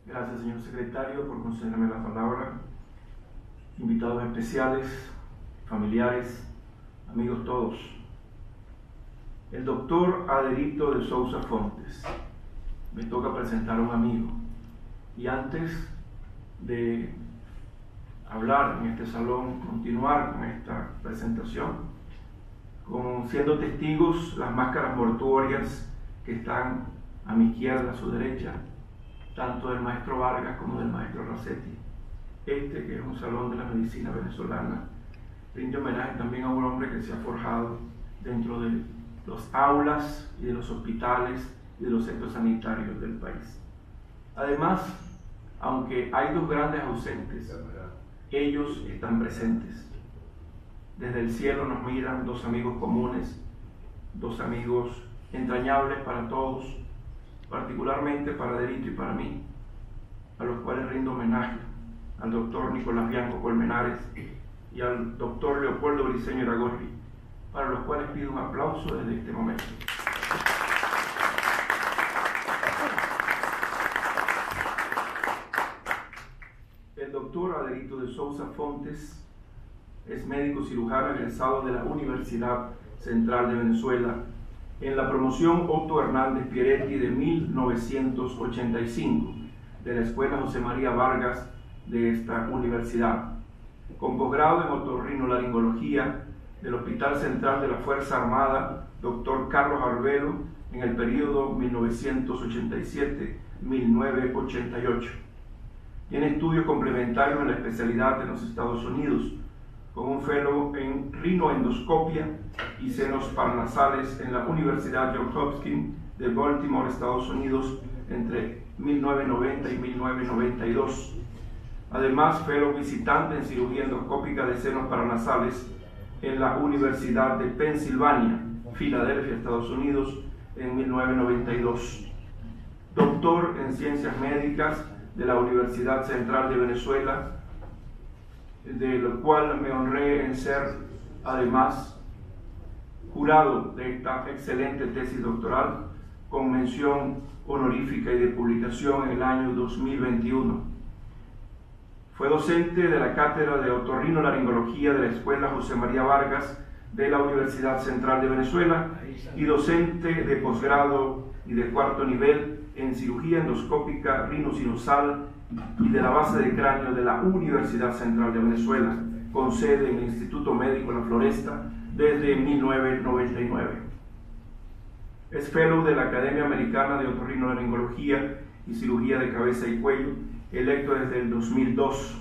Gracias, señor secretario, por concederme la palabra. Invitados especiales, familiares, amigos todos. El doctor Adelito de Sousa Fontes. Me toca presentar a un amigo. Y antes de hablar en este salón, continuar con esta presentación, siendo testigos las máscaras mortuorias que están a mi izquierda, a su derecha, tanto del maestro Vargas como del maestro Racetti. Este, que es un salón de la medicina venezolana, rinde homenaje también a un hombre que se ha forjado dentro de los aulas y de los hospitales y de los centros sanitarios del país. Además, aunque hay dos grandes ausentes, ellos están presentes. Desde el cielo nos miran dos amigos comunes, dos amigos entrañables para todos, particularmente para Adelito y para mí, a los cuales rindo homenaje, al doctor Nicolás Bianco Colmenares y al doctor Leopoldo Briceño Iragorri, para los cuales pido un aplauso desde este momento. El doctor Adelito de Sousa Fontes es médico cirujano egresado de la Universidad Central de Venezuela en la promoción Otto Hernández Pieretti de 1985 de la Escuela José María Vargas de esta universidad, con posgrado en otorrinolaringología del Hospital Central de la Fuerza Armada Dr. Carlos Arbelo en el periodo 1987-1988. Tiene estudios complementarios en la especialidad de los Estados Unidos, con un fellow en rinoendoscopia y senos paranasales en la Universidad Johns Hopkins de Baltimore, Estados Unidos, entre 1990 y 1992. Además, fellow visitante en cirugía endoscópica de senos paranasales en la Universidad de Pensilvania, Filadelfia, Estados Unidos, en 1992. Doctor en Ciencias Médicas de la Universidad Central de Venezuela, de lo cual me honré en ser, además, jurado de esta excelente tesis doctoral, con mención honorífica y de publicación en el año 2021. Fue docente de la Cátedra de Otorrinolaringología de la Escuela José María Vargas de la Universidad Central de Venezuela y docente de posgrado y de cuarto nivel en cirugía endoscópica rinosinusal y de la base de cráneo de la Universidad Central de Venezuela, con sede en el Instituto Médico La Floresta desde 1999. Es fellow de la Academia Americana de Otorrinolaringología y Cirugía de Cabeza y Cuello, electo desde el 2002.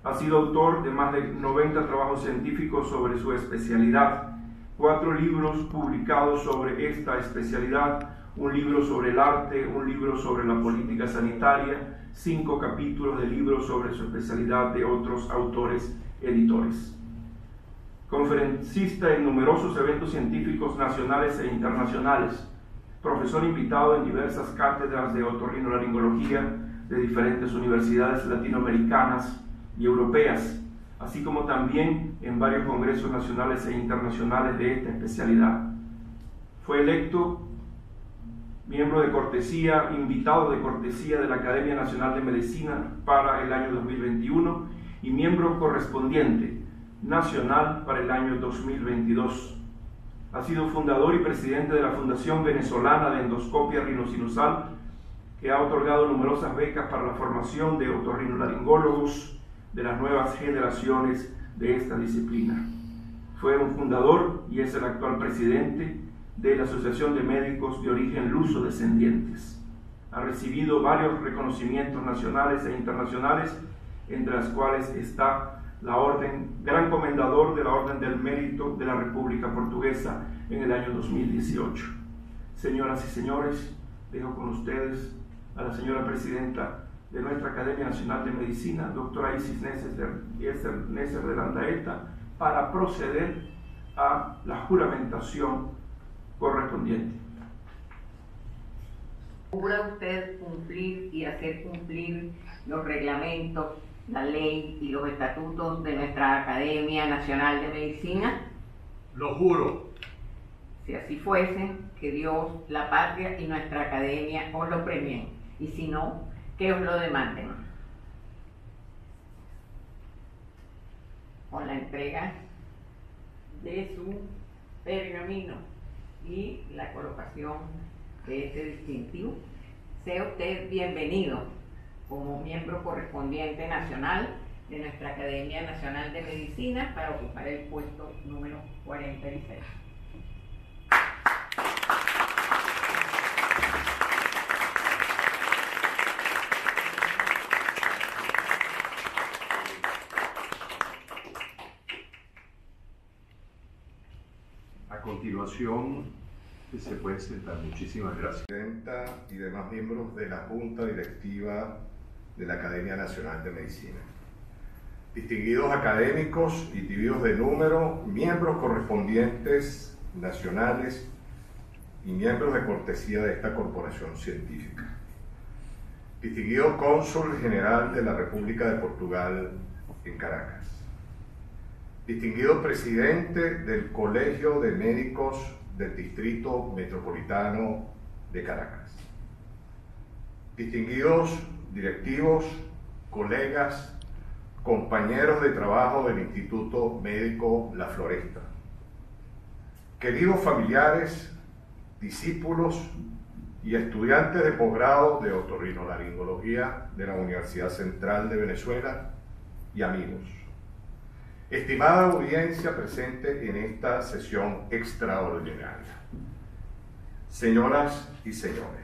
Ha sido autor de más de 90 trabajos científicos sobre su especialidad, 4 libros publicados sobre esta especialidad, un libro sobre el arte, un libro sobre la política sanitaria, 5 capítulos de libros sobre su especialidad de otros autores editores. Conferencista en numerosos eventos científicos nacionales e internacionales, profesor invitado en diversas cátedras de otorrinolaringología de diferentes universidades latinoamericanas y europeas, así como también en varios congresos nacionales e internacionales de esta especialidad. Fue electo miembro de cortesía, invitado de cortesía de la Academia Nacional de Medicina para el año 2021 y miembro correspondiente nacional para el año 2022. Ha sido fundador y presidente de la Fundación Venezolana de Endoscopia Rinosinusal, que ha otorgado numerosas becas para la formación de otorrinolaringólogos de las nuevas generaciones de esta disciplina. Fue un fundador y es el actual presidente de la Asociación de Médicos de Origen Luso-Descendientes. Ha recibido varios reconocimientos nacionales e internacionales, entre las cuales está la Orden Gran Comendador de la Orden del Mérito de la República Portuguesa en el año 2018. Señoras y señores, dejo con ustedes a la señora presidenta de nuestra Academia Nacional de Medicina, doctora Isis Neser de Landaeta, para proceder a la juramentación correspondiente. ¿Jura usted cumplir y hacer cumplir los reglamentos, la ley y los estatutos de nuestra Academia Nacional de Medicina? Lo juro. Si así fuese, que Dios, la patria y nuestra academia os lo premien. Y si no, que os lo demanden. Con la entrega de su pergamino y la colocación de este distintivo, sea usted bienvenido como miembro correspondiente nacional de nuestra Academia Nacional de Medicina para ocupar el puesto número 46. A continuación, se puede sentar. Muchísimas gracias. Presidenta y demás miembros de la Junta Directiva de la Academia Nacional de Medicina. Distinguidos académicos y divididos de número, miembros correspondientes nacionales y miembros de cortesía de esta corporación científica. Distinguido Cónsul General de la República de Portugal en Caracas. Distinguido Presidente del Colegio de Médicos del Distrito Metropolitano de Caracas. Distinguidos directivos, colegas, compañeros de trabajo del Instituto Médico La Floresta. Queridos familiares, discípulos y estudiantes de posgrado de otorrinolaringología de la Universidad Central de Venezuela y amigos. Estimada audiencia presente en esta sesión extraordinaria. Señoras y señores,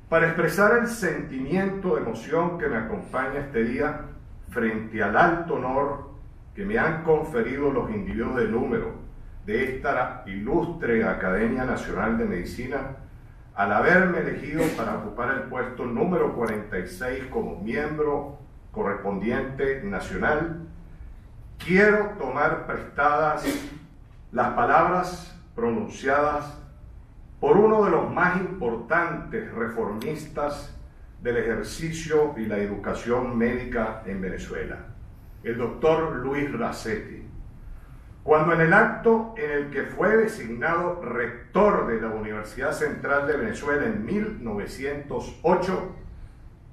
para expresar el sentimiento de emoción que me acompaña este día frente al alto honor que me han conferido los individuos de número de esta ilustre Academia Nacional de Medicina, al haberme elegido para ocupar el puesto número 46 como miembro correspondiente nacional, quiero tomar prestadas las palabras pronunciadas por uno de los más importantes reformistas del ejercicio y la educación médica en Venezuela, el doctor Luis Rasetti, cuando en el acto en el que fue designado rector de la Universidad Central de Venezuela en 1908,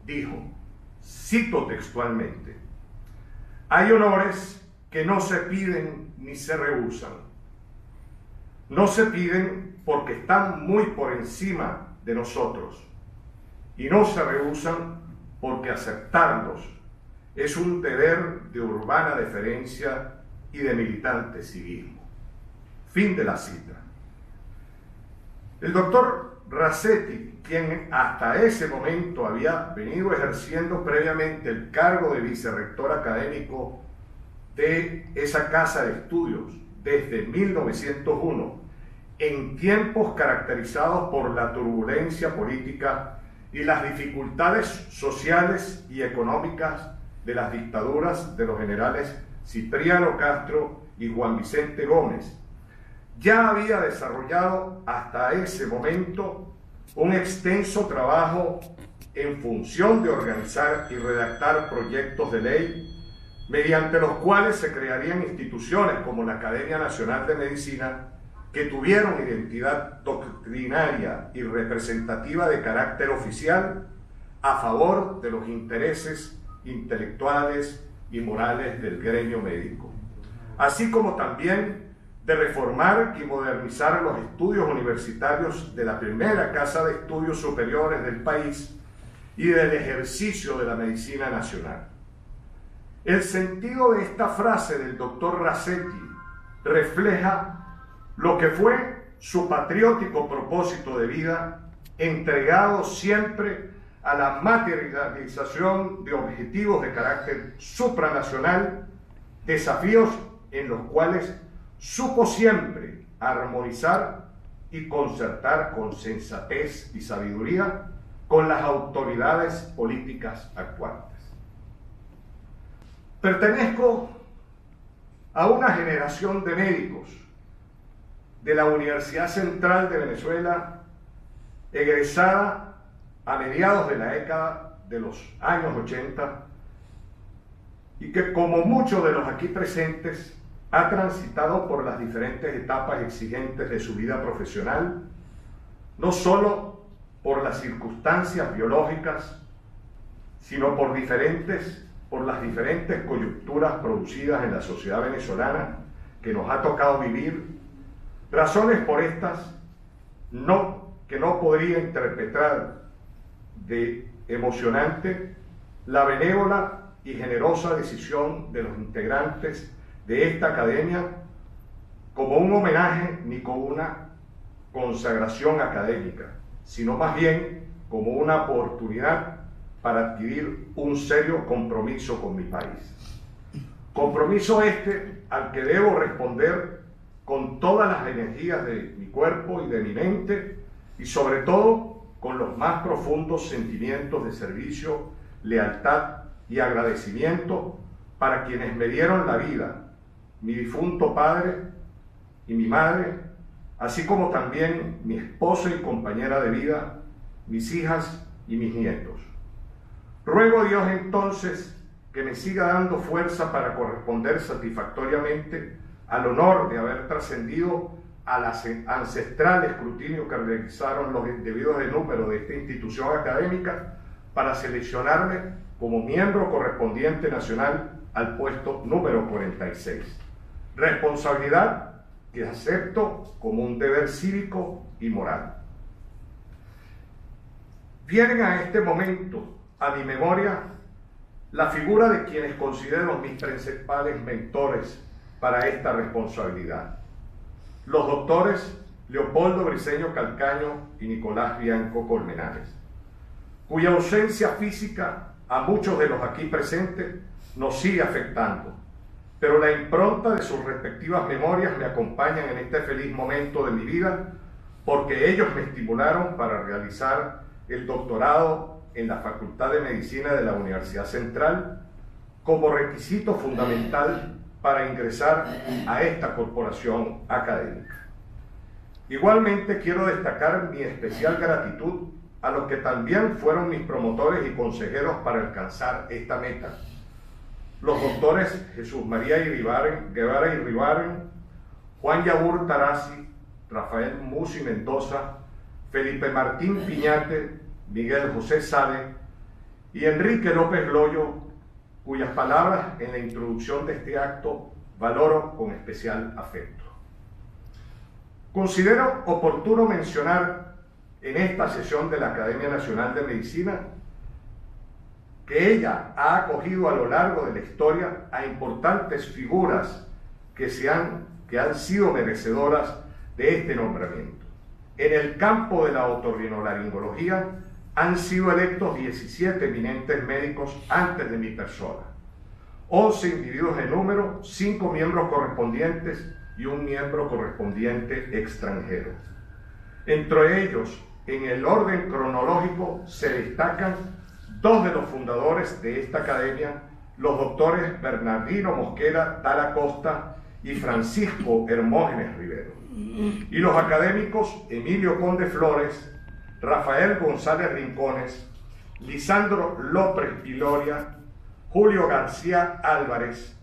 dijo, cito textualmente: hay honores que no se piden ni se rehusan. No se piden porque están muy por encima de nosotros y no se rehusan porque aceptarlos es un deber de urbana deferencia y de militante civismo. Fin de la cita. El doctor Rasetti, quien hasta ese momento había venido ejerciendo previamente el cargo de vicerrector académico de esa casa de estudios desde 1901, en tiempos caracterizados por la turbulencia política y las dificultades sociales y económicas de las dictaduras de los generales Cipriano Castro y Juan Vicente Gómez, ya había desarrollado hasta ese momento un extenso trabajo en función de organizar y redactar proyectos de ley mediante los cuales se crearían instituciones como la Academia Nacional de Medicina que tuvieron identidad doctrinaria y representativa de carácter oficial a favor de los intereses intelectuales y morales del gremio médico, así como también de reformar y modernizar los estudios universitarios de la primera casa de estudios superiores del país y del ejercicio de la medicina nacional. El sentido de esta frase del doctor Rasetti refleja lo que fue su patriótico propósito de vida, entregado siempre a la materialización de objetivos de carácter supranacional, desafíos en los cuales supo siempre armonizar y concertar con sensatez y sabiduría con las autoridades políticas actuantes. Pertenezco a una generación de médicos de la Universidad Central de Venezuela, egresada a mediados de la década de los años 80, y que, como muchos de los aquí presentes, ha transitado por las diferentes etapas exigentes de su vida profesional, no solo por las circunstancias biológicas, sino por las diferentes coyunturas producidas en la sociedad venezolana que nos ha tocado vivir, razones por estas que no podría interpretar de emocionante la benévola y generosa decisión de los integrantes de esta academia como un homenaje ni como una consagración académica, sino más bien como una oportunidad para adquirir un serio compromiso con mi país. Compromiso al que debo responder con todas las energías de mi cuerpo y de mi mente, y sobre todo con los más profundos sentimientos de servicio, lealtad y agradecimiento para quienes me dieron la vida, mi difunto padre y mi madre, así como también mi esposa y compañera de vida, mis hijas y mis nietos. Ruego a Dios entonces que me siga dando fuerza para corresponder satisfactoriamente al honor de haber trascendido al ancestral escrutinio que realizaron los individuos de número de esta institución académica para seleccionarme como miembro correspondiente nacional al puesto número 46. Responsabilidad que acepto como un deber cívico y moral. Vienen a este momento a mi memoria la figura de quienes considero mis principales mentores para esta responsabilidad: los doctores Leopoldo Briceño Calcaño y Nicolás Bianco Colmenares, cuya ausencia física a muchos de los aquí presentes nos sigue afectando, pero la impronta de sus respectivas memorias me acompañan en este feliz momento de mi vida, porque ellos me estimularon para realizar el doctorado en la Facultad de Medicina de la Universidad Central como requisito fundamental para ingresar a esta corporación académica. Igualmente quiero destacar mi especial gratitud a los que también fueron mis promotores y consejeros para alcanzar esta meta: los doctores Jesús María Guevara Iribarren, Juan Yabur Tarazzi, Rafael Musi Mendoza, Felipe Martín Piñate, Miguel José Sade y Enrique López Loyo, cuyas palabras en la introducción de este acto valoro con especial afecto. Considero oportuno mencionar en esta sesión de la Academia Nacional de Medicina que ella ha acogido a lo largo de la historia a importantes figuras que han sido merecedoras de este nombramiento. En el campo de la otorrinolaringología han sido electos 17 eminentes médicos antes de mi persona, 11 individuos de número, 5 miembros correspondientes y un miembro correspondiente extranjero. Entre ellos, en el orden cronológico, se destacan 2 de los fundadores de esta academia, los doctores Bernardino Mosquera Dalla Costa y Francisco Hermógenes Rivero, y los académicos Emilio Conde Flores, Rafael González Rincones, Lisandro López Viloria, Julio García Álvarez,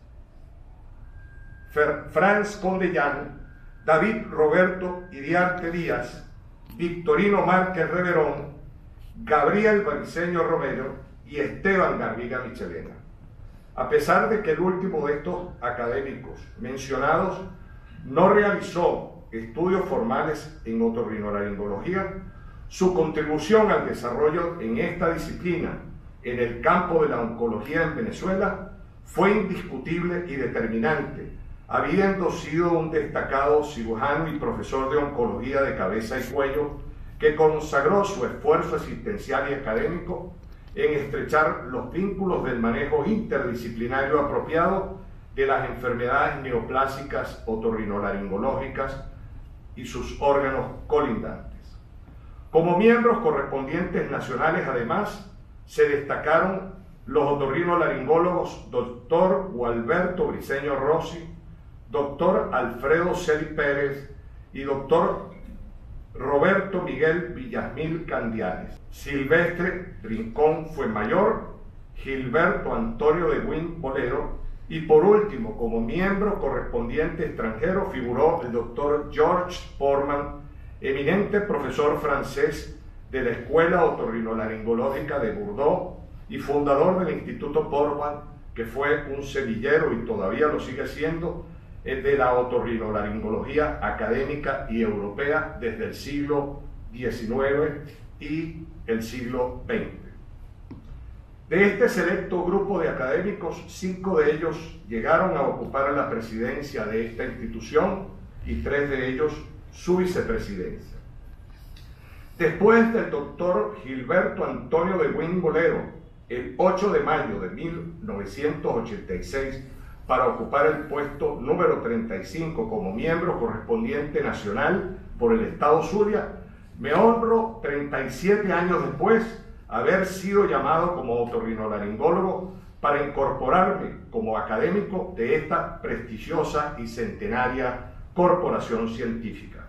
Franz Condellán, David Roberto Iriarte Díaz, Victorino Márquez Reverón, Gabriel Briceño Romero y Esteban Garriga Michelena. A pesar de que el último de estos académicos mencionados no realizó estudios formales en otorrinolaringología, su contribución al desarrollo en esta disciplina en el campo de la oncología en Venezuela fue indiscutible y determinante, habiendo sido un destacado cirujano y profesor de oncología de cabeza y cuello que consagró su esfuerzo asistencial y académico en estrechar los vínculos del manejo interdisciplinario apropiado de las enfermedades neoplásicas otorrinolaringológicas y sus órganos colindantes. Como miembros correspondientes nacionales, además, se destacaron los otorrinolaringólogos Dr. Gualberto Briceño Rossi, Dr. Alfredo Celi Pérez y Dr. Roberto Miguel Villasmil Candiales, Silvestre Rincón Fuenmayor, Gilberto Antonio de Guin Bolero, y por último, como miembro correspondiente extranjero, figuró el Dr. George Portman, eminente profesor francés de la Escuela Otorrinolaringológica de Bordeaux y fundador del Instituto Borman, que fue un semillero y todavía lo sigue siendo, de la otorrinolaringología académica y europea desde el siglo XIX y el siglo XX. De este selecto grupo de académicos, 5 de ellos llegaron a ocupar la presidencia de esta institución y 3 de ellos su vicepresidencia. Después del doctor Gilberto Antonio de Buin Bolero, el 8 de mayo de 1986, para ocupar el puesto número 35 como miembro correspondiente nacional por el Estado Zulia, me honro 37 años después haber sido llamado como otorrinolaringólogo para incorporarme como académico de esta prestigiosa y centenaria corporación científica.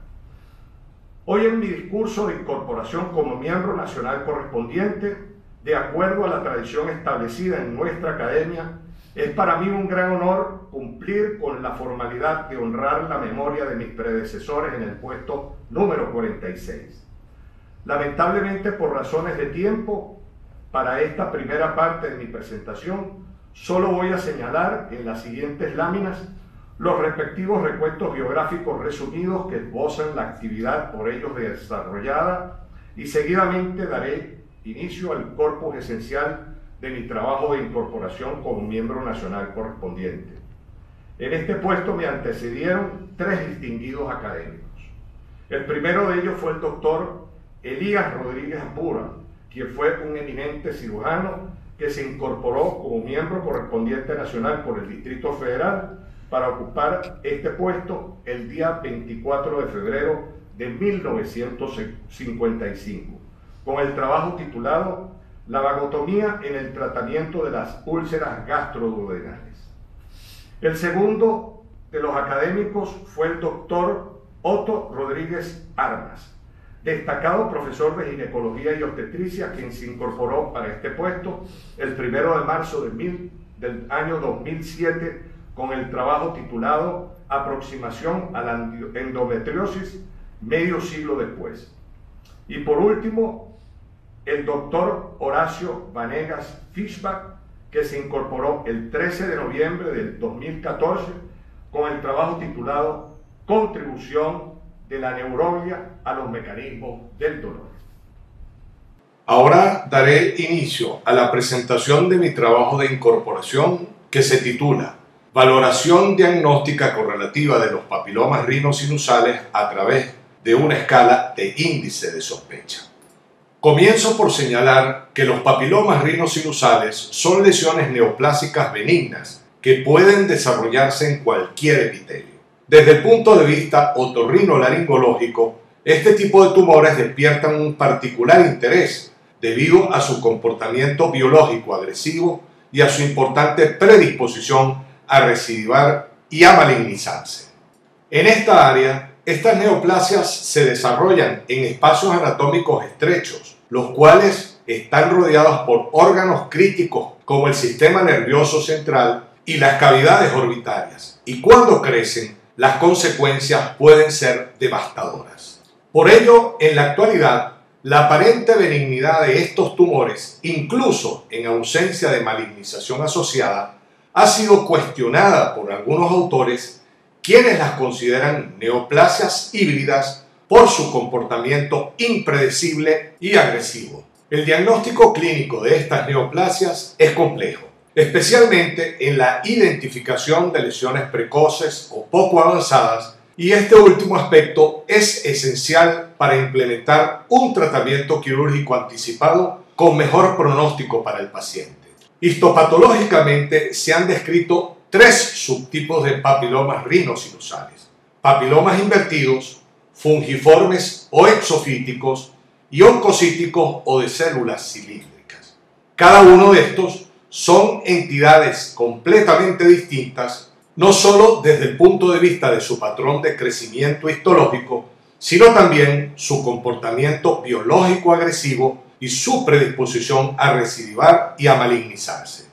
Hoy en mi discurso de incorporación como miembro nacional correspondiente, de acuerdo a la tradición establecida en nuestra academia, es para mí un gran honor cumplir con la formalidad de honrar la memoria de mis predecesores en el puesto número 46. Lamentablemente, por razones de tiempo, para esta primera parte de mi presentación, solo voy a señalar en las siguientes láminas los respectivos recuentos biográficos resumidos que esbozan la actividad por ellos desarrollada y seguidamente daré inicio al corpus esencial de mi trabajo de incorporación como miembro nacional correspondiente. En este puesto me antecedieron 3 distinguidos académicos. El primero de ellos fue el doctor Elías Rodríguez Apura, quien fue un eminente cirujano que se incorporó como miembro correspondiente nacional por el Distrito Federal para ocupar este puesto el día 24 de febrero de 1955, con el trabajo titulado La vagotomía en el tratamiento de las úlceras gastroduodenales. El segundo de los académicos fue el doctor Otto Rodríguez Armas, destacado profesor de ginecología y obstetricia, quien se incorporó para este puesto el 1 de marzo del año 2007 con el trabajo titulado Aproximación a la endometriosis medio siglo después. Y por último, el doctor Horacio Vanegas Fischbach, que se incorporó el 13 de noviembre del 2014 con el trabajo titulado Contribución de la neuroglia a los mecanismos del dolor. Ahora daré inicio a la presentación de mi trabajo de incorporación que se titula Valoración diagnóstica correlativa de los papilomas rinosinusales a través de una escala de índice de sospecha. Comienzo por señalar que los papilomas rinosinusales son lesiones neoplásicas benignas que pueden desarrollarse en cualquier epitelio. Desde el punto de vista otorrinolaringológico, este tipo de tumores despiertan un particular interés debido a su comportamiento biológico agresivo y a su importante predisposición a recidivar y a malignizarse. En esta área, estas neoplasias se desarrollan en espacios anatómicos estrechos, los cuales están rodeados por órganos críticos como el sistema nervioso central y las cavidades orbitarias, y cuando crecen, las consecuencias pueden ser devastadoras. Por ello, en la actualidad, la aparente benignidad de estos tumores, incluso en ausencia de malignización asociada, ha sido cuestionada por algunos autores, quienes las consideran neoplasias híbridas por su comportamiento impredecible y agresivo. El diagnóstico clínico de estas neoplasias es complejo, especialmente en la identificación de lesiones precoces o poco avanzadas, y este último aspecto es esencial para implementar un tratamiento quirúrgico anticipado con mejor pronóstico para el paciente. Histopatológicamente se han descrito 3 subtipos de papilomas rinosinusales: papilomas invertidos, fungiformes o exofíticos y oncocíticos o de células cilíndricas. Cada uno de estos son entidades completamente distintas, no solo desde el punto de vista de su patrón de crecimiento histológico, sino también su comportamiento biológico agresivo y su predisposición a recidivar y a malignizarse.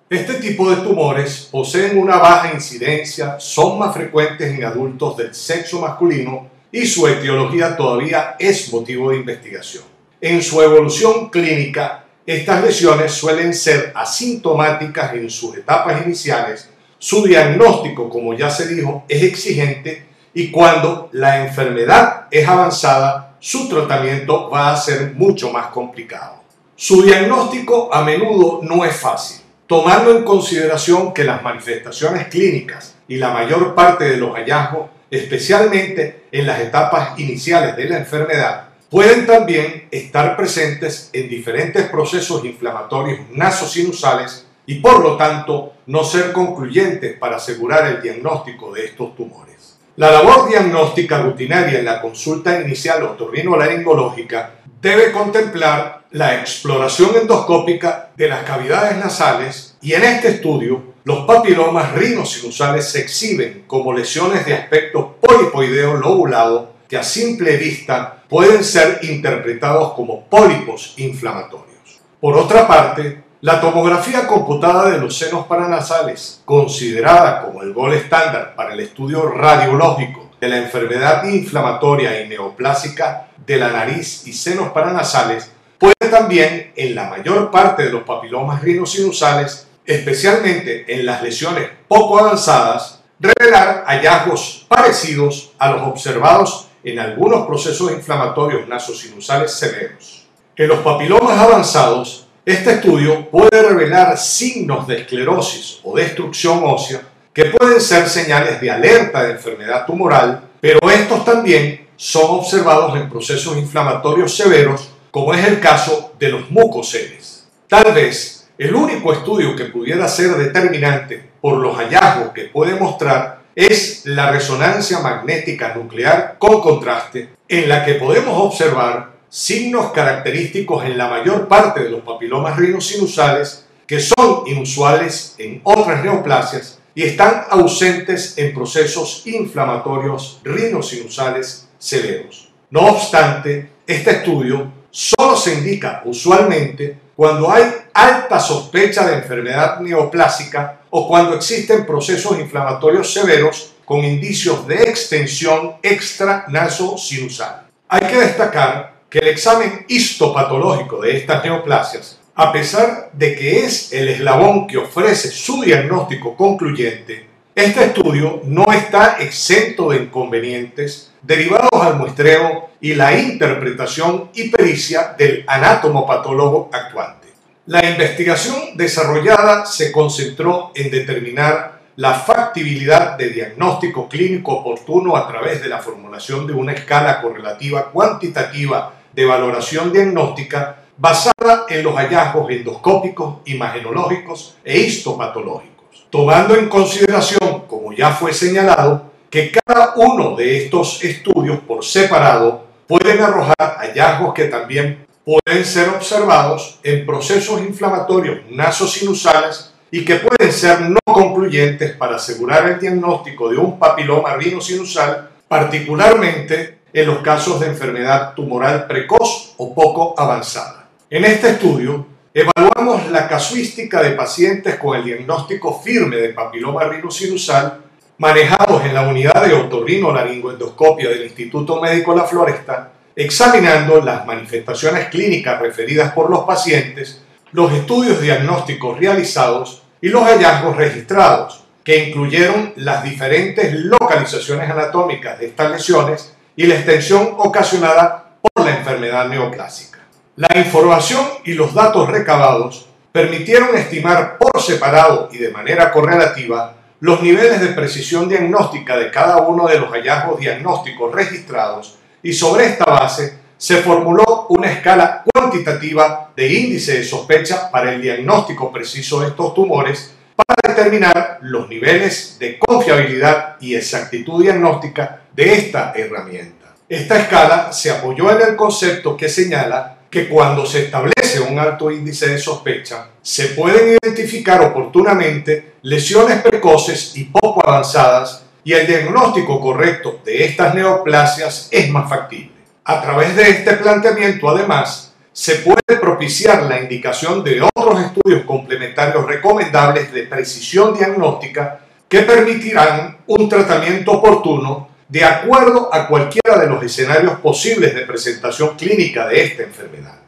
Este tipo de tumores poseen una baja incidencia, son más frecuentes en adultos del sexo masculino y su etiología todavía es motivo de investigación. En su evolución clínica, estas lesiones suelen ser asintomáticas en sus etapas iniciales. Su diagnóstico, como ya se dijo, es exigente y cuando la enfermedad es avanzada, su tratamiento va a ser mucho más complicado. Su diagnóstico a menudo no es fácil, tomando en consideración que las manifestaciones clínicas y la mayor parte de los hallazgos, especialmente en las etapas iniciales de la enfermedad, pueden también estar presentes en diferentes procesos inflamatorios nasosinusales y por lo tanto no ser concluyentes para asegurar el diagnóstico de estos tumores. La labor diagnóstica rutinaria en la consulta inicial otorrinolaringológica debe contemplar la exploración endoscópica de las cavidades nasales y en este estudio los papilomas rinosinusales se exhiben como lesiones de aspecto polipoideo lobulado que a simple vista pueden ser interpretados como pólipos inflamatorios. Por otra parte, la tomografía computada de los senos paranasales, considerada como el gold estándar para el estudio radiológico de la enfermedad inflamatoria y neoplásica de la nariz y senos paranasales, puede también, en la mayor parte de los papilomas rinosinusales, especialmente en las lesiones poco avanzadas, revelar hallazgos parecidos a los observados en algunos procesos inflamatorios nasosinusales severos. En los papilomas avanzados, este estudio puede revelar signos de esclerosis o destrucción ósea que pueden ser señales de alerta de enfermedad tumoral, pero estos también son observados en procesos inflamatorios severos, como es el caso de los mucoceles. Tal vez el único estudio que pudiera ser determinante por los hallazgos que puede mostrar es la resonancia magnética nuclear con contraste, en la que podemos observar signos característicos en la mayor parte de los papilomas rinosinusales que son inusuales en otras neoplasias y están ausentes en procesos inflamatorios rinosinusales severos. No obstante, este estudio solo se indica usualmente cuando hay alta sospecha de enfermedad neoplásica o cuando existen procesos inflamatorios severos con indicios de extensión extranasosinusal. Hay que destacar que el examen histopatológico de estas neoplasias, a pesar de que es el eslabón que ofrece su diagnóstico concluyente, este estudio no está exento de inconvenientes derivados al muestreo y la interpretación y pericia del anatomopatólogo actuante. La investigación desarrollada se concentró en determinar la factibilidad de diagnóstico clínico oportuno a través de la formulación de una escala correlativa cuantitativa de valoración diagnóstica basada en los hallazgos endoscópicos, imagenológicos e histopatológicos, tomando en consideración, como ya fue señalado, que cada uno de estos estudios por separado pueden arrojar hallazgos que también pueden ser observados en procesos inflamatorios nasosinusales y que pueden ser no concluyentes para asegurar el diagnóstico de un papiloma rinosinusal, particularmente en los casos de enfermedad tumoral precoz o poco avanzada. En este estudio, evaluamos la casuística de pacientes con el diagnóstico firme de papiloma rinosinusal manejados en la unidad de otorrinolaringoendoscopia del Instituto Médico La Floresta, examinando las manifestaciones clínicas referidas por los pacientes, los estudios diagnósticos realizados y los hallazgos registrados, que incluyeron las diferentes localizaciones anatómicas de estas lesiones y la extensión ocasionada por la enfermedad neoplásica. La información y los datos recabados permitieron estimar por separado y de manera correlativa los niveles de precisión diagnóstica de cada uno de los hallazgos diagnósticos registrados y sobre esta base se formuló una escala cuantitativa de índice de sospecha para el diagnóstico preciso de estos tumores para determinar los niveles de confiabilidad y exactitud diagnóstica de esta herramienta. Esta escala se apoyó en el concepto que señala que cuando se establece un alto índice de sospecha, se pueden identificar oportunamente lesiones precoces y poco avanzadas y el diagnóstico correcto de estas neoplasias es más factible. A través de este planteamiento, además, se puede propiciar la indicación de otros estudios complementarios recomendables de precisión diagnóstica que permitirán un tratamiento oportuno de acuerdo a cualquiera de los escenarios posibles de presentación clínica de esta enfermedad.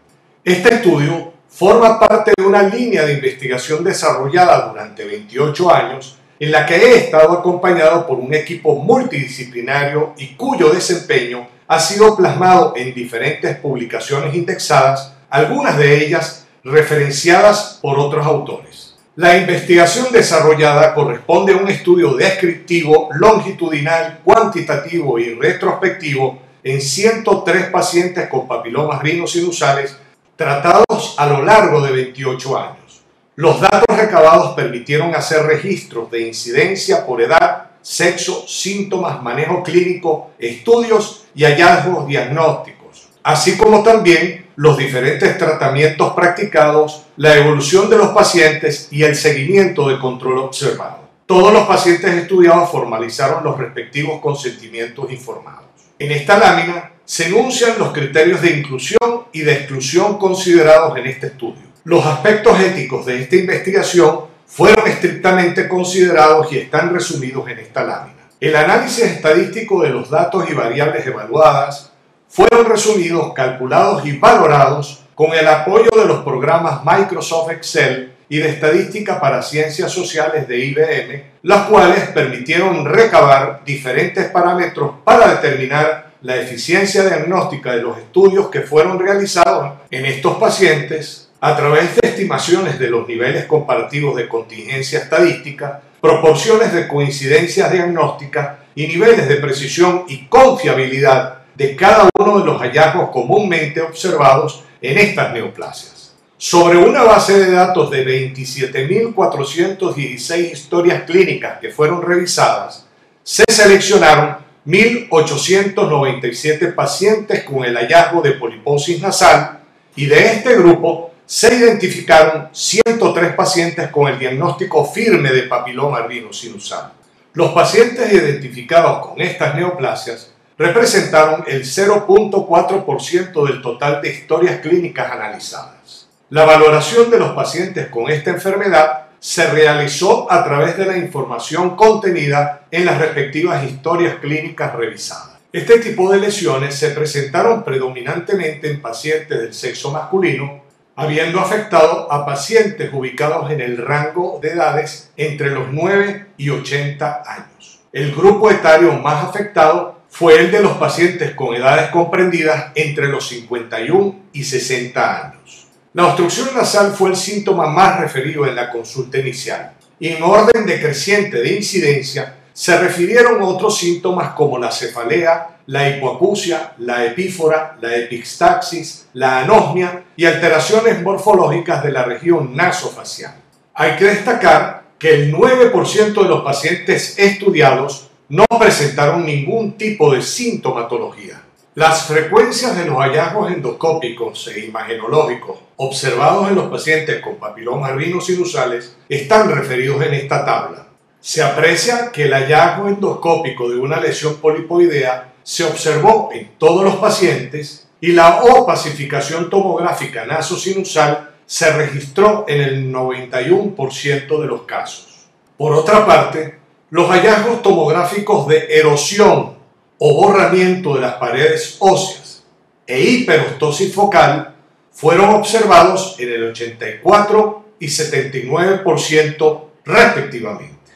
Este estudio forma parte de una línea de investigación desarrollada durante 28 años en la que he estado acompañado por un equipo multidisciplinario y cuyo desempeño ha sido plasmado en diferentes publicaciones indexadas, algunas de ellas referenciadas por otros autores. La investigación desarrollada corresponde a un estudio descriptivo, longitudinal, cuantitativo y retrospectivo en 103 pacientes con papilomas rinosinusales tratados a lo largo de 28 años. Los datos recabados permitieron hacer registros de incidencia por edad, sexo, síntomas, manejo clínico, estudios y hallazgos diagnósticos, así como también los diferentes tratamientos practicados, la evolución de los pacientes y el seguimiento de control observado. Todos los pacientes estudiados formalizaron los respectivos consentimientos informados. En esta lámina se enuncian los criterios de inclusión y de exclusión considerados en este estudio. Los aspectos éticos de esta investigación fueron estrictamente considerados y están resumidos en esta lámina. El análisis estadístico de los datos y variables evaluadas fueron resumidos, calculados y valorados con el apoyo de los programas Microsoft Excel y de Estadística para Ciencias Sociales de IBM, las cuales permitieron recabar diferentes parámetros para determinar la eficiencia diagnóstica de los estudios que fueron realizados en estos pacientes a través de estimaciones de los niveles comparativos de contingencia estadística, proporciones de coincidencia diagnóstica y niveles de precisión y confiabilidad de cada uno de los hallazgos comúnmente observados en estas neoplasias. Sobre una base de datos de 27.416 historias clínicas que fueron revisadas, se seleccionaron 1.897 pacientes con el hallazgo de poliposis nasal y de este grupo se identificaron 103 pacientes con el diagnóstico firme de papiloma rinosinusal. Los pacientes identificados con estas neoplasias representaron el 0.4% del total de historias clínicas analizadas. La valoración de los pacientes con esta enfermedad se realizó a través de la información contenida en las respectivas historias clínicas revisadas. Este tipo de lesiones se presentaron predominantemente en pacientes del sexo masculino, habiendo afectado a pacientes ubicados en el rango de edades entre los 9 y 80 años. El grupo etario más afectado fue el de los pacientes con edades comprendidas entre los 51 y 60 años. La obstrucción nasal fue el síntoma más referido en la consulta inicial y en orden decreciente de incidencia se refirieron otros síntomas como la cefalea, la hipoacusia, la epífora, la epistaxis, la anosmia y alteraciones morfológicas de la región nasofacial. Hay que destacar que el 9% de los pacientes estudiados no presentaron ningún tipo de sintomatología. Las frecuencias de los hallazgos endoscópicos e imagenológicos observados en los pacientes con papilomas rinosinusales están referidos en esta tabla. Se aprecia que el hallazgo endoscópico de una lesión polipoidea se observó en todos los pacientes y la opacificación tomográfica nasosinusal se registró en el 91% de los casos. Por otra parte, los hallazgos tomográficos de erosión o borramiento de las paredes óseas e hiperostosis focal fueron observados en el 84 y 79% respectivamente.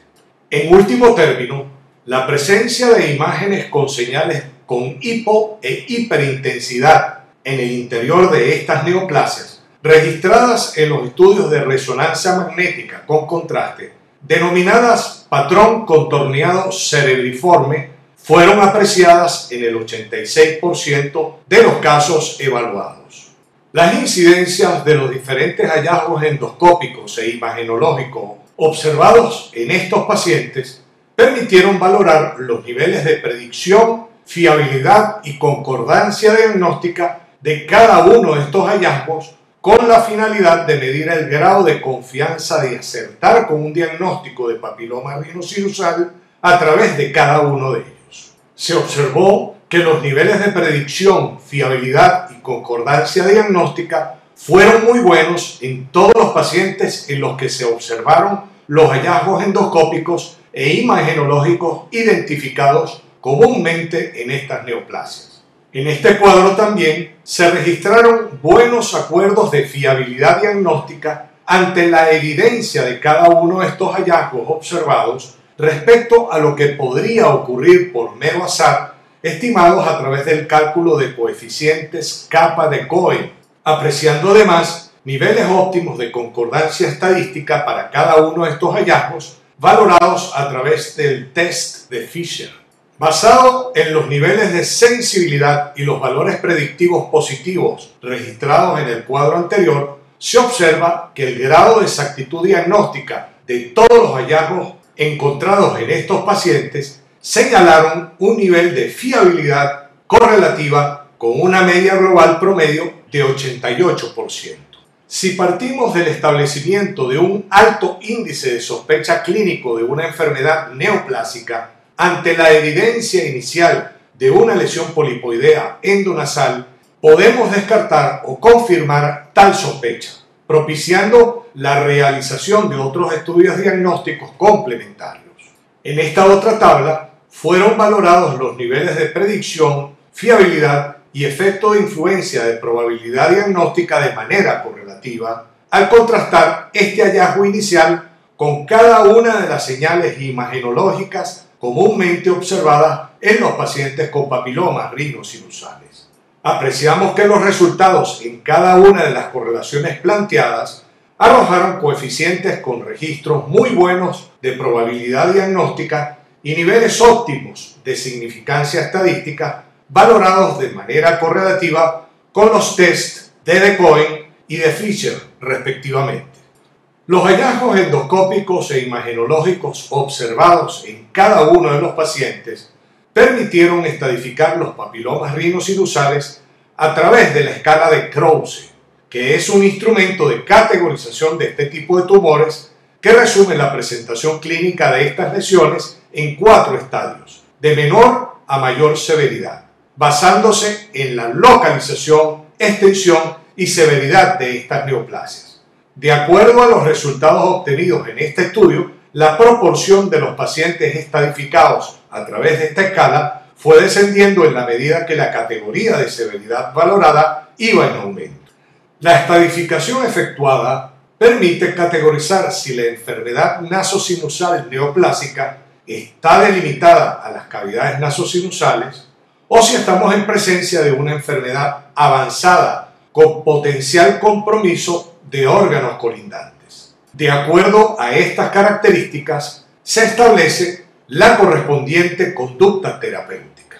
En último término, la presencia de imágenes con señales con hipo e hiperintensidad en el interior de estas neoplasias, registradas en los estudios de resonancia magnética con contraste, denominadas patrón contorneado cerebriforme, fueron apreciadas en el 86% de los casos evaluados. Las incidencias de los diferentes hallazgos endoscópicos e imagenológicos observados en estos pacientes permitieron valorar los niveles de predicción, fiabilidad y concordancia diagnóstica de cada uno de estos hallazgos con la finalidad de medir el grado de confianza de acertar con un diagnóstico de papiloma rinosinusal a través de cada uno de ellos. Se observó que los niveles de predicción, fiabilidad y concordancia diagnóstica fueron muy buenos en todos los pacientes en los que se observaron los hallazgos endoscópicos e imagenológicos identificados comúnmente en estas neoplasias. En este cuadro también se registraron buenos acuerdos de fiabilidad diagnóstica ante la evidencia de cada uno de estos hallazgos observados respecto a lo que podría ocurrir por mero azar, estimados a través del cálculo de coeficientes kappa de Cohen, apreciando además niveles óptimos de concordancia estadística para cada uno de estos hallazgos, valorados a través del test de Fisher. Basado en los niveles de sensibilidad y los valores predictivos positivos registrados en el cuadro anterior, se observa que el grado de exactitud diagnóstica de todos los hallazgos encontrados en estos pacientes señalaron un nivel de fiabilidad correlativa con una media global promedio de 88%. Si partimos del establecimiento de un alto índice de sospecha clínico de una enfermedad neoplásica ante la evidencia inicial de una lesión polipoidea endonasal, podemos descartar o confirmar tal sospecha, propiciando la realización de otros estudios diagnósticos complementarios. En esta otra tabla fueron valorados los niveles de predicción, fiabilidad y efecto de influencia de probabilidad diagnóstica de manera correlativa, al contrastar este hallazgo inicial con cada una de las señales imagenológicas comúnmente observadas en los pacientes con papilomas rinosinusales. Apreciamos que los resultados en cada una de las correlaciones planteadas arrojaron coeficientes con registros muy buenos de probabilidad diagnóstica y niveles óptimos de significancia estadística valorados de manera correlativa con los tests de De Cohen y de Fisher, respectivamente. Los hallazgos endoscópicos e imagenológicos observados en cada uno de los pacientes permitieron estadificar los papilomas rinosinusales a través de la escala de Krause, que es un instrumento de categorización de este tipo de tumores que resume la presentación clínica de estas lesiones en 4 estadios, de menor a mayor severidad, basándose en la localización, extensión y severidad de estas neoplasias. De acuerdo a los resultados obtenidos en este estudio, la proporción de los pacientes estadificados a través de esta escala fue descendiendo en la medida que la categoría de severidad valorada iba en aumento. La estadificación efectuada permite categorizar si la enfermedad nasosinusal neoplásica está delimitada a las cavidades nasosinusales o si estamos en presencia de una enfermedad avanzada con potencial compromiso de órganos colindantes. De acuerdo a estas características, se establece la correspondiente conducta terapéutica.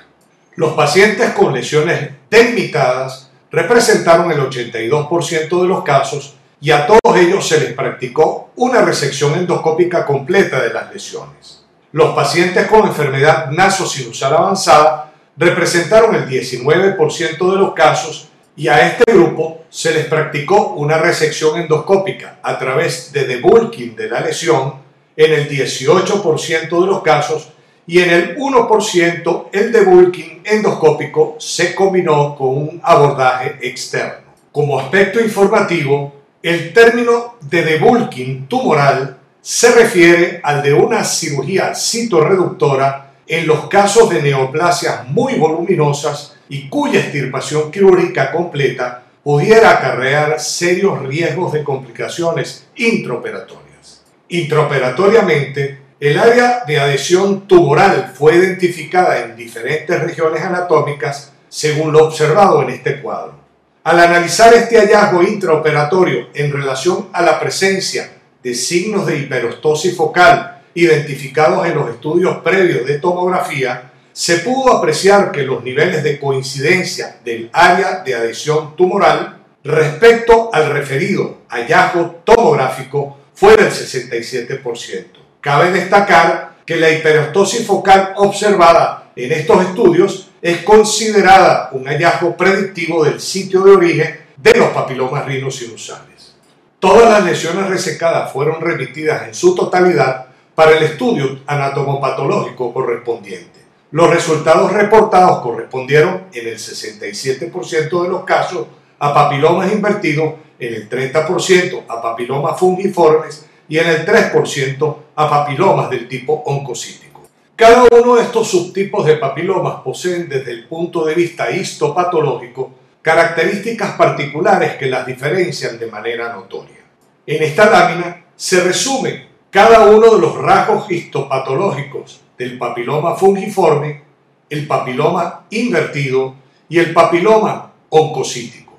Los pacientes con lesiones delimitadas representaron el 82% de los casos y a todos ellos se les practicó una resección endoscópica completa de las lesiones. Los pacientes con enfermedad nasosinusal avanzada representaron el 19% de los casos y a este grupo se les practicó una resección endoscópica a través de debulking de la lesión en el 18% de los casos y en el 1% el debulking endoscópico se combinó con un abordaje externo. Como aspecto informativo, el término de debulking tumoral se refiere al de una cirugía citorreductora en los casos de neoplasias muy voluminosas y cuya extirpación quirúrgica completa pudiera acarrear serios riesgos de complicaciones intraoperatorias. Intraoperatoriamente, el área de adhesión tumoral fue identificada en diferentes regiones anatómicas según lo observado en este cuadro. Al analizar este hallazgo intraoperatorio en relación a la presencia de signos de hiperostosis focal identificados en los estudios previos de tomografía, se pudo apreciar que los niveles de coincidencia del área de adhesión tumoral respecto al referido hallazgo tomográfico fue del 67%. Cabe destacar que la hiperostosis focal observada en estos estudios es considerada un hallazgo predictivo del sitio de origen de los papilomas rinosinusales. Todas las lesiones resecadas fueron remitidas en su totalidad para el estudio anatomopatológico correspondiente. Los resultados reportados correspondieron en el 67% de los casos a papilomas invertidos, en el 30% a papilomas fungiformes y en el 3% a papilomas del tipo oncocítico. Cada uno de estos subtipos de papilomas poseen desde el punto de vista histopatológico características particulares que las diferencian de manera notoria. En esta lámina se resumen cada uno de los rasgos histopatológicos del papiloma fungiforme, el papiloma invertido y el papiloma oncocítico.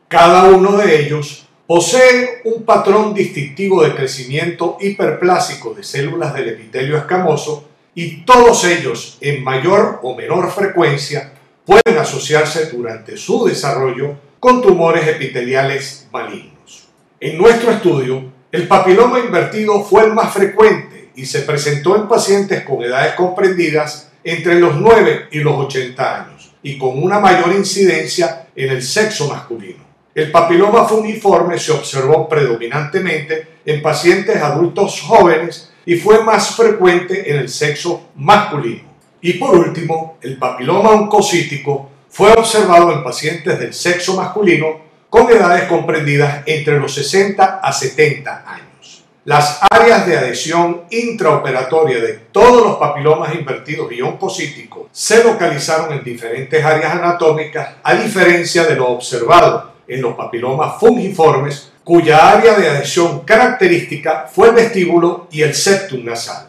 Cada uno de ellos posee un patrón distintivo de crecimiento hiperplásico de células del epitelio escamoso y todos ellos, en mayor o menor frecuencia, pueden asociarse durante su desarrollo con tumores epiteliales malignos. En nuestro estudio, el papiloma invertido fue el más frecuente y se presentó en pacientes con edades comprendidas entre los 9 y los 80 años y con una mayor incidencia en el sexo masculino. El papiloma fungiforme se observó predominantemente en pacientes adultos jóvenes y fue más frecuente en el sexo masculino. Y por último, el papiloma oncocítico fue observado en pacientes del sexo masculino con edades comprendidas entre los 60 a 70 años. Las áreas de adhesión intraoperatoria de todos los papilomas invertidos y oncocíticos se localizaron en diferentes áreas anatómicas, a diferencia de lo observado en los papilomas fungiformes, cuya área de adhesión característica fue el vestíbulo y el septum nasal.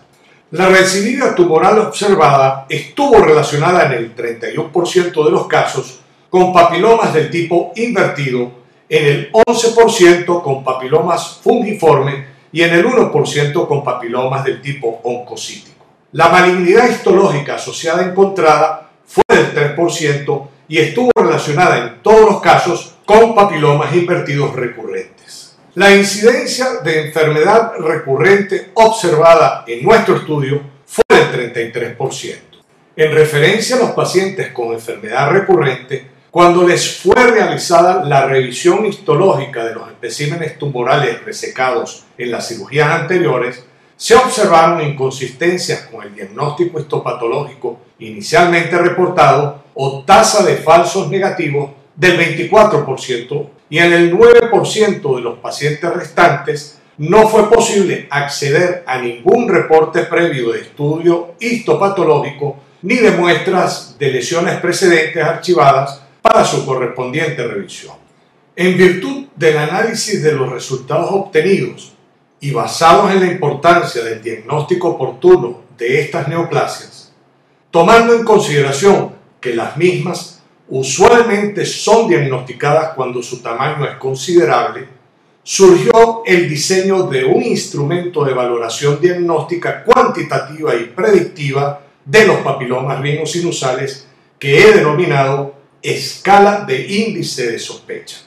La recidiva tumoral observada estuvo relacionada en el 31% de los casos con papilomas del tipo invertido, en el 11% con papilomas fungiformes y en el 1% con papilomas del tipo oncocítico. La malignidad histológica asociada encontrada fue del 3% y estuvo relacionada en todos los casos con papilomas invertidos recurrentes. La incidencia de enfermedad recurrente observada en nuestro estudio fue del 33%. En referencia a los pacientes con enfermedad recurrente, cuando les fue realizada la revisión histológica de los especímenes tumorales resecados en las cirugías anteriores, se observaron inconsistencias con el diagnóstico histopatológico inicialmente reportado o tasa de falsos negativos del 24%, y en el 9% de los pacientes restantes no fue posible acceder a ningún reporte previo de estudio histopatológico ni de muestras de lesiones precedentes archivadas para su correspondiente revisión. En virtud del análisis de los resultados obtenidos y basados en la importancia del diagnóstico oportuno de estas neoplasias, tomando en consideración que las mismas usualmente son diagnosticadas cuando su tamaño es considerable, surgió el diseño de un instrumento de valoración diagnóstica cuantitativa y predictiva de los papilomas rinosinusales que he denominado escala de índice de sospecha.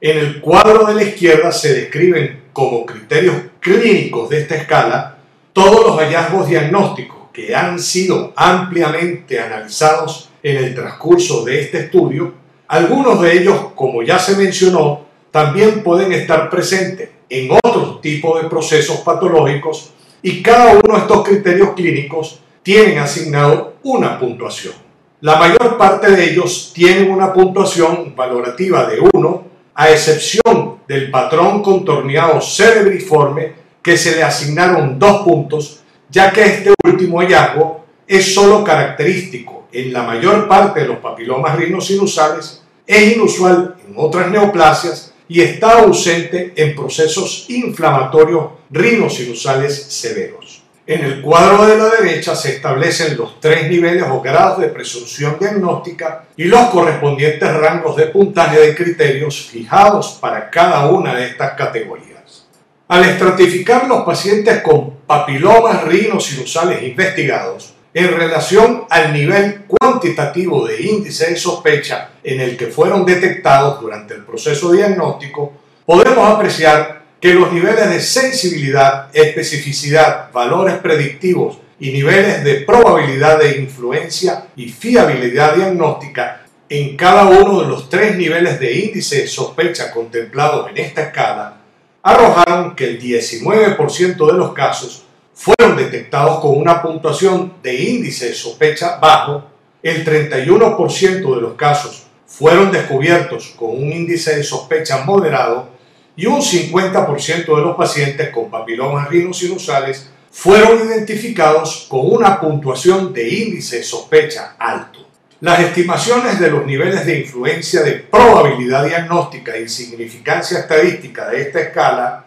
En el cuadro de la izquierda se describen como criterios clínicos de esta escala todos los hallazgos diagnósticos que han sido ampliamente analizados en el transcurso de este estudio. Algunos de ellos, como ya se mencionó, también pueden estar presentes en otros tipos de procesos patológicos y cada uno de estos criterios clínicos tienen asignado una puntuación. La mayor parte de ellos tienen una puntuación valorativa de 1, a excepción del patrón contorneado cerebriforme, que se le asignaron 2 puntos, ya que este último hallazgo es solo característico en la mayor parte de los papilomas rinosinusales, es inusual en otras neoplasias y está ausente en procesos inflamatorios rinosinusales severos. En el cuadro de la derecha se establecen los 3 niveles o grados de presunción diagnóstica y los correspondientes rangos de puntaje de criterios fijados para cada una de estas categorías. Al estratificar los pacientes con papilomas rinosinusales investigados en relación al nivel cuantitativo de índice de sospecha en el que fueron detectados durante el proceso diagnóstico, podemos apreciar que los niveles de sensibilidad, especificidad, valores predictivos y niveles de probabilidad de influencia y fiabilidad diagnóstica en cada uno de los 3 niveles de índice de sospecha contemplados en esta escala arrojaron que el 19% de los casos fueron detectados con una puntuación de índice de sospecha bajo, el 31% de los casos fueron descubiertos con un índice de sospecha moderado y un 50% de los pacientes con papilomas rinosinusales fueron identificados con una puntuación de índice de sospecha alto. Las estimaciones de los niveles de influencia de probabilidad diagnóstica y significancia estadística de esta escala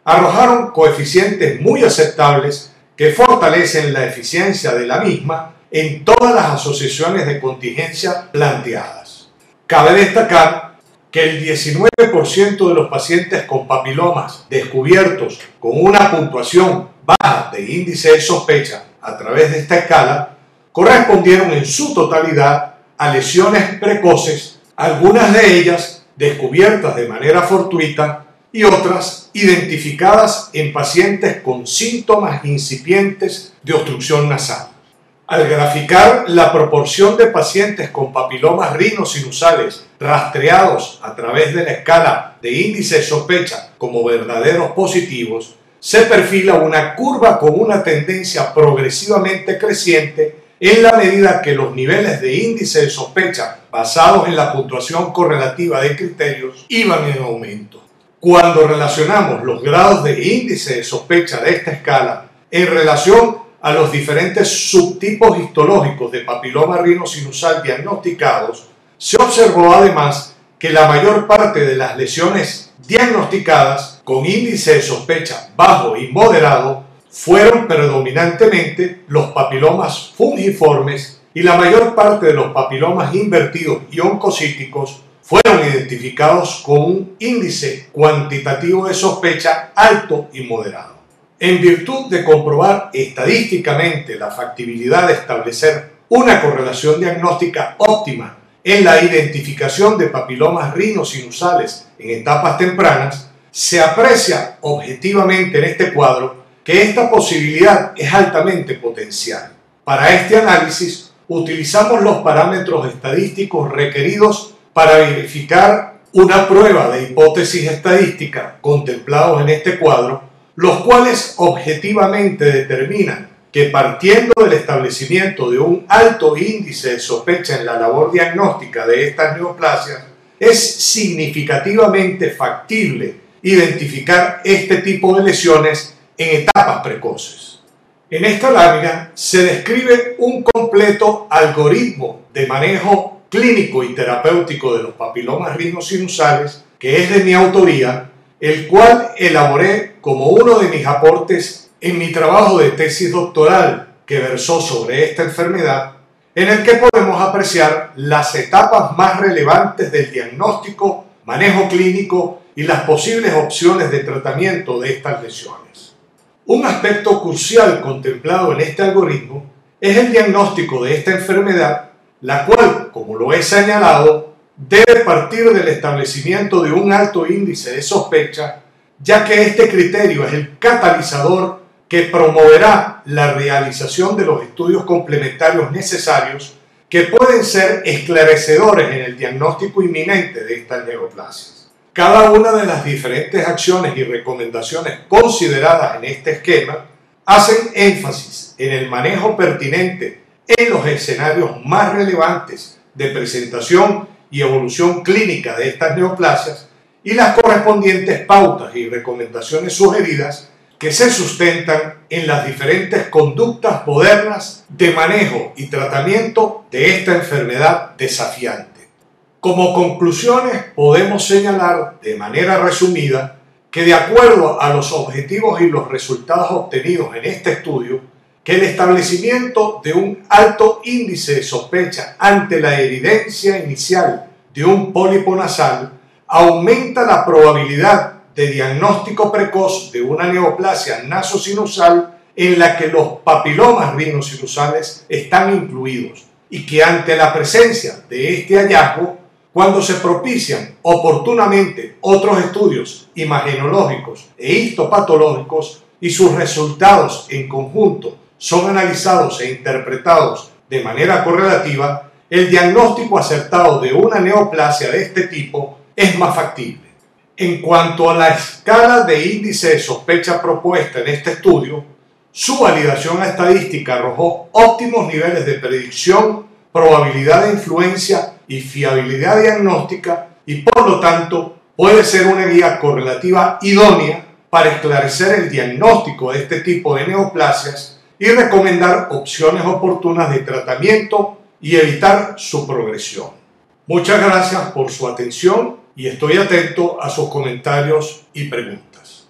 arrojaron coeficientes muy aceptables que fortalecen la eficiencia de la misma en todas las asociaciones de contingencia planteadas. Cabe destacar que el 19% de los pacientes con papilomas descubiertos con una puntuación baja de índice de sospecha a través de esta escala correspondieron en su totalidad a lesiones precoces, algunas de ellas descubiertas de manera fortuita y otras identificadas en pacientes con síntomas incipientes de obstrucción nasal. Al graficar la proporción de pacientes con papilomas rinosinusales rastreados a través de la escala de índice de sospecha como verdaderos positivos, se perfila una curva con una tendencia progresivamente creciente en la medida que los niveles de índice de sospecha basados en la puntuación correlativa de criterios iban en aumento. Cuando relacionamos los grados de índice de sospecha de esta escala en relación a los diferentes subtipos histológicos de papiloma rinosinusal diagnosticados, se observó además que la mayor parte de las lesiones diagnosticadas con índice de sospecha bajo y moderado fueron predominantemente los papilomas fungiformes y la mayor parte de los papilomas invertidos y oncocíticos fueron identificados con un índice cuantitativo de sospecha alto y moderado. En virtud de comprobar estadísticamente la factibilidad de establecer una correlación diagnóstica óptima en la identificación de papilomas rinosinusales en etapas tempranas, se aprecia objetivamente en este cuadro que esta posibilidad es altamente potencial. Para este análisis utilizamos los parámetros estadísticos requeridos para verificar una prueba de hipótesis estadística contemplados en este cuadro, los cuales objetivamente determinan que partiendo del establecimiento de un alto índice de sospecha en la labor diagnóstica de estas neoplasias, es significativamente factible identificar este tipo de lesiones en etapas precoces. En esta lámina se describe un completo algoritmo de manejo clínico y terapéutico de los papilomas rinosinusales, que es de mi autoría, el cual elaboré como uno de mis aportes en mi trabajo de tesis doctoral que versó sobre esta enfermedad, en el que podemos apreciar las etapas más relevantes del diagnóstico, manejo clínico y las posibles opciones de tratamiento de estas lesiones. Un aspecto crucial contemplado en este algoritmo es el diagnóstico de esta enfermedad, la cual, como lo he señalado, debe partir del establecimiento de un alto índice de sospecha, ya que este criterio es el catalizador que promoverá la realización de los estudios complementarios necesarios que pueden ser esclarecedores en el diagnóstico inminente de estas neoplasias. Cada una de las diferentes acciones y recomendaciones consideradas en este esquema hacen énfasis en el manejo pertinente en los escenarios más relevantes de presentación y evolución clínica de estas neoplasias y las correspondientes pautas y recomendaciones sugeridas que se sustentan en las diferentes conductas modernas de manejo y tratamiento de esta enfermedad desafiante. Como conclusiones podemos señalar de manera resumida que de acuerdo a los objetivos y los resultados obtenidos en este estudio, que el establecimiento de un alto índice de sospecha ante la evidencia inicial de un pólipo nasal aumenta la probabilidad de diagnóstico precoz de una neoplasia nasosinusal en la que los papilomas rinosinusales están incluidos y que ante la presencia de este hallazgo, cuando se propician oportunamente otros estudios imagenológicos e histopatológicos y sus resultados en conjunto son analizados e interpretados de manera correlativa, el diagnóstico acertado de una neoplasia de este tipo es más factible. En cuanto a la escala de índice de sospecha propuesta en este estudio, su validación estadística arrojó óptimos niveles de predicción, probabilidad de influencia y fiabilidad diagnóstica y por lo tanto puede ser una guía correlativa idónea para esclarecer el diagnóstico de este tipo de neoplasias y recomendar opciones oportunas de tratamiento y evitar su progresión. Muchas gracias por su atención y estoy atento a sus comentarios y preguntas.